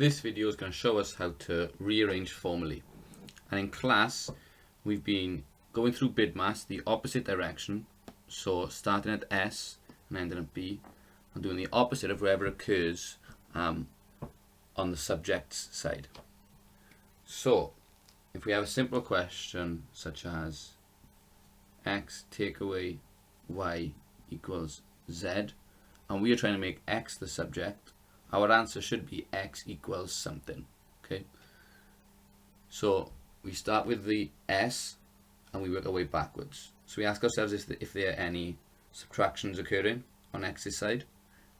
This video is going to show us how to rearrange formulae. And in class, we've been going through BIDMAS the opposite direction. So starting at S and ending at B, and doing the opposite of wherever occurs on the subject's side. So if we have a simple question such as x take away y equals z, and we are trying to make x the subject, our answer should be x equals something. Okay, so we start with the s and we work our way backwards. So we ask ourselves if there are any subtractions occurring on x's side,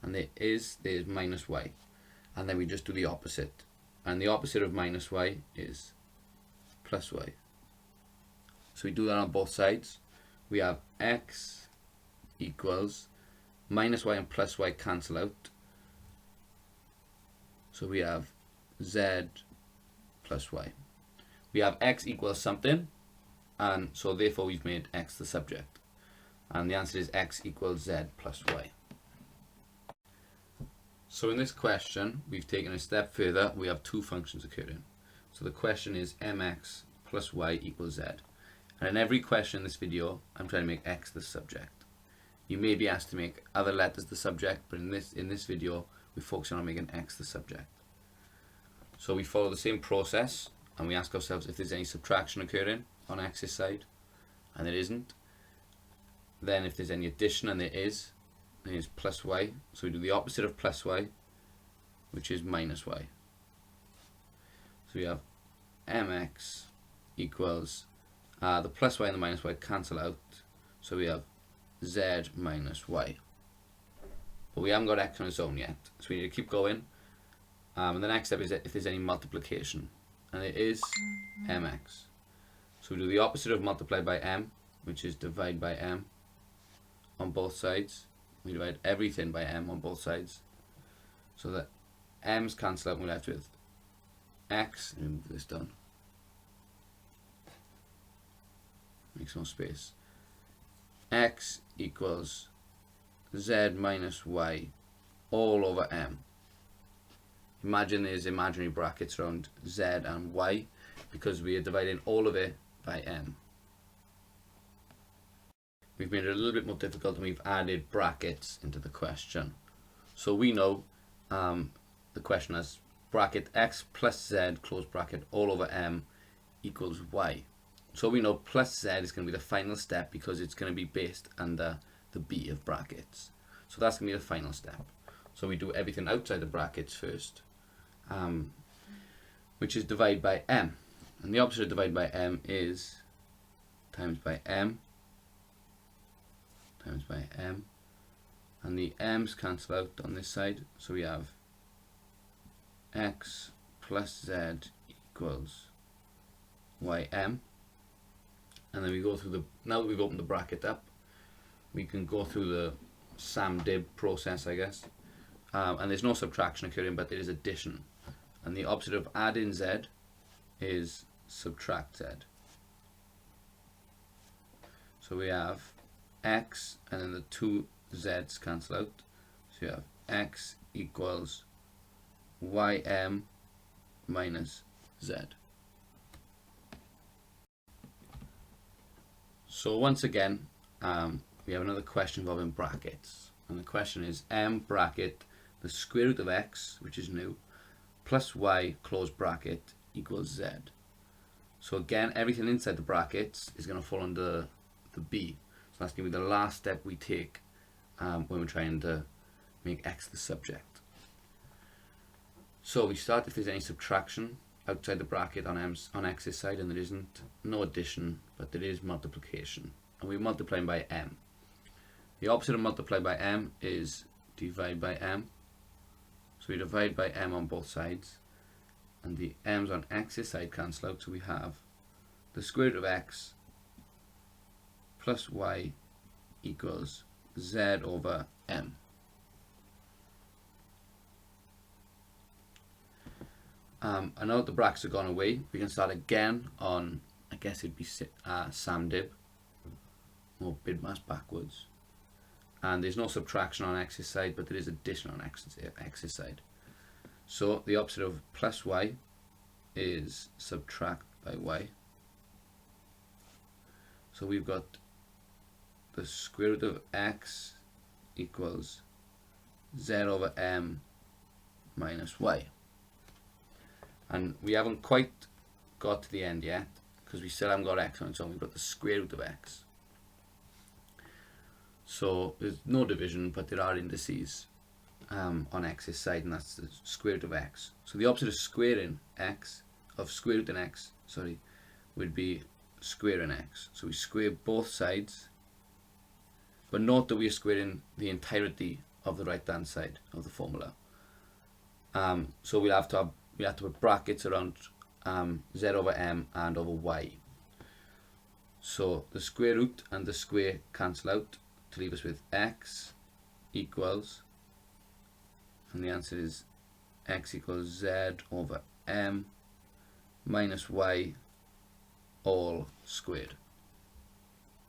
and there's minus y, and then we just do the opposite, and the opposite of minus y is plus y. So we do that on both sides. We have x equals minus y and plus y cancel out, so we have z plus y. We have x equals something, and so therefore we've made x the subject, and the answer is x equals z plus y. So in this question we've taken a step further. We have two functions occurring. So the question is mx plus y equals z, and in every question in this video I'm trying to make x the subject. You may be asked to make other letters the subject, but in this video we're focusing on making x the subject. So we follow the same process and we ask ourselves if there's any subtraction occurring on x's side, and there isn't. Then if there's any addition, and there is, then it's plus y. So we do the opposite of plus y, which is minus y. So we have mx equals, the plus y and the minus y cancel out, so we have z minus y. But we haven't got x on its own yet, so we need to keep going. And the next step is if there's any multiplication, and it is mx. So we do the opposite of multiply by m, which is divide by m on both sides. We divide everything by m on both sides, so that m's cancel out and we're left with x. Let me move this down, make some space. X equals z minus y all over m. Imagine there's imaginary brackets around z and y because we are dividing all of it by m. We've made it a little bit more difficult and we've added brackets into the question. So we know the question has bracket x plus z close bracket all over m equals y. So we know plus z is going to be the final step because it's going to be based under the b of brackets. So that's going to be the final step. So we do everything outside the brackets first, which is divide by m. And the opposite of divide by m is times by m, times by m. And the m's cancel out on this side, so we have x plus z equals ym. And then we go through now that we've opened the bracket up, we can go through the SAM-DIB process, I guess. And there's no subtraction occurring, but there is addition. And the opposite of adding z is subtract z. So we have x, and then the two z's cancel out. So you have x equals ym minus z. So once again, we have another question involving brackets, and the question is m bracket the square root of x, which is new, plus y close bracket equals z. So again, everything inside the brackets is going to fall under the b. So that's going to be the last step we take when we're trying to make x the subject. So we start if there's any subtraction outside the bracket on x's side, and there isn't. No addition, but there is multiplication, and we're multiplying by m. The opposite of multiply by m is divide by m. So we divide by m on both sides, and the m's on x's side cancel out, so we have the square root of x plus y equals z over m. And now that the brackets have gone away, we can start again on, I guess it'd be SAM-DIB or BIDMAS backwards. And there's no subtraction on x's side, but there is addition on x's side. So the opposite of plus y is subtract by y. So we've got the square root of x equals z over m minus y. And we haven't quite got to the end yet, because we still haven't got x on its own. We've got the square root of x. So there's no division, but there are indices on x's side, and that's the square root of x. So the opposite of squaring x, of square root in x, sorry, would be squaring x. So we square both sides, but note that we are squaring the entirety of the right hand side of the formula. So we have to put brackets around z over m and over y. So the square root and the square cancel out to leave us with x equals, and the answer is x equals z over m minus y all squared.